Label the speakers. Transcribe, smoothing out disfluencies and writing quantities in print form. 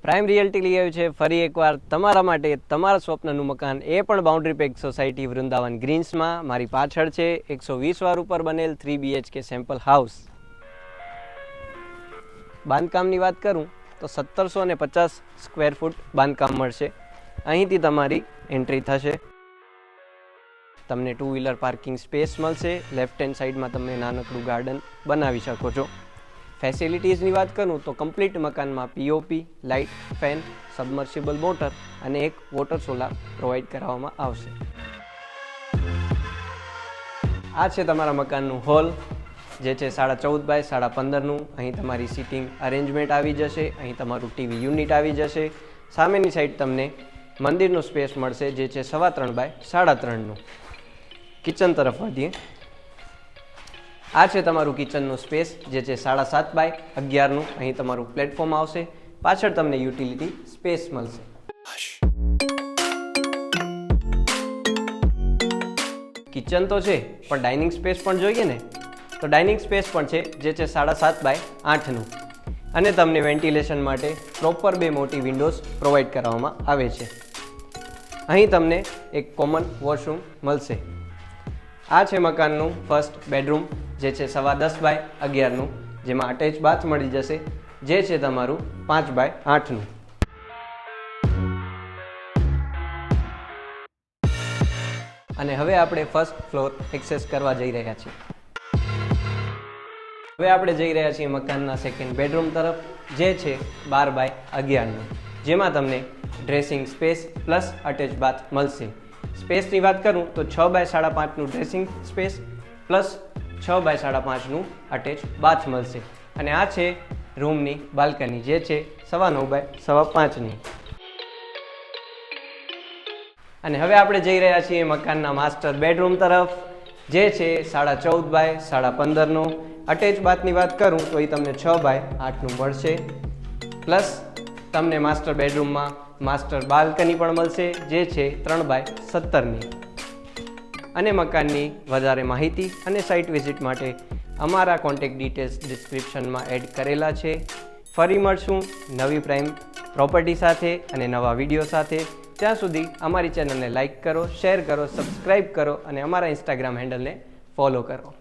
Speaker 1: Prime realty લઈ આવ્યું છે ફરી એકવાર તમારા માટે તમારા સ્વપ્નનું મકાન, એ પણ બાઉન્ડ્રી પેક સોસાયટી વૃંદાવન ગ્રીન્સમાં. મારી પાછળ છે 120 વાર ઉપર બનેલ 3 BHK સેમ્પલ હાઉસ. બાંધકામની વાત કરું તો 1750 સ્ક્વેર ફૂટ બાંધકામ મળશે. અહીંથી તમારી એન્ટ્રી થશે. તમને 2 વ્હીલર પાર્કિંગ સ્પેસ મળશે. લેફ્ટ હેન્ડ સાઈડમાં તમે નાનકડું ગાર્ડન બનાવી શકો છો. ફેસિલિટીઝની વાત કરું તો કમ્પ્લીટ મકાનમાં POP, light, fan, submersible motor અને એક વોટર સોલાર પ્રોવાઈડ કરવામાં આવશે. આ છે તમારા મકાનનું હોલ, જે છે 14.5 બાય 15.5નું. અહીં તમારી સિટિંગ અરેન્જમેન્ટ આવી જશે. અહીં તમારું TV યુનિટ આવી જશે. સામેની સાઈડ તમને મંદિરનો સ્પેસ મળશે, જે છે 3.25 બાય 3.5નું. કિચન તરફ વધીએ. આ છે તમારું કિચનનું સ્પેસ, જે છે 7.5 બાય 11નું. અહીં તમારું પ્લેટફોર્મ આવશે. પાછળ તમને યુટિલિટી સ્પેસ મળશે. કિચન તો છે, પણ ડાઇનિંગ સ્પેસ પણ જોઈએ ને, તો ડાઇનિંગ સ્પેસ પણ છે, જે છે 7.5 બાય 8નું. અને તમને વેન્ટિલેશન માટે પ્રોપર 2 મોટી વિન્ડોઝ પ્રોવાઈડ કરવામાં આવે છે. અહીં તમને એક કોમન વોશરૂમ મળશે. આ છે મકાનનું ફર્સ્ટ બેડરૂમ, જે છે 10.25 બાય 11નું, જેમાં અટેચ બાથ મળી જશે, જે છે તમારું 5 બાય 8નું. અને હવે આપણે ફર્સ્ટ ફ્લોર એક્સેસ કરવા જઈ રહ્યા છીએ. હવે આપણે જઈ રહ્યા છીએ મકાનના સેકન્ડ બેડરૂમ તરફ, જે છે 12 બાય 11નું, જેમાં તમને dressing space plus attach bath મળશે. સ્પેસની વાત કરું તો 6 બાય 5.5નું ડ્રેસિંગ સ્પેસ પ્લસ 6 બાય 5.5નું અટેચ બાથ મળશે. અને આ છે રૂમની બાલ્કની, જે છે 9.25 બાય 5.5ની. અને હવે આપણે જઈ રહ્યા છીએ મકાનના માસ્ટર બેડરૂમ તરફ, જે છે 14.5 બાય 15નો. અટેચ બાથની વાત કરું તો એ તમને 6 બાય 8નું મળશે. પ્લસ તમને માસ્ટર બેડરૂમમાં માસ્ટર બાલ્કની પણ મળશે, જે છે 3 બાય 17ની. અને મકાનની વધારે માહિતી અને સાઇટ વિઝિટ માટે અમારા કોન્ટેક્ટ ડિટેલ્સ ડિસ્ક્રિપ્શનમાં એડ કરેલા છે. ફરી મળશું નવી પ્રાઇમ પ્રોપર્ટી સાથે અને નવા વિડીયો સાથે. ત્યાં સુધી અમારી ચેનલને લાઇક કરો, શેર કરો, સબસ્ક્રાઈબ કરો અને અમારા ઇન્સ્ટાગ્રામ હેન્ડલને ફોલો કરો.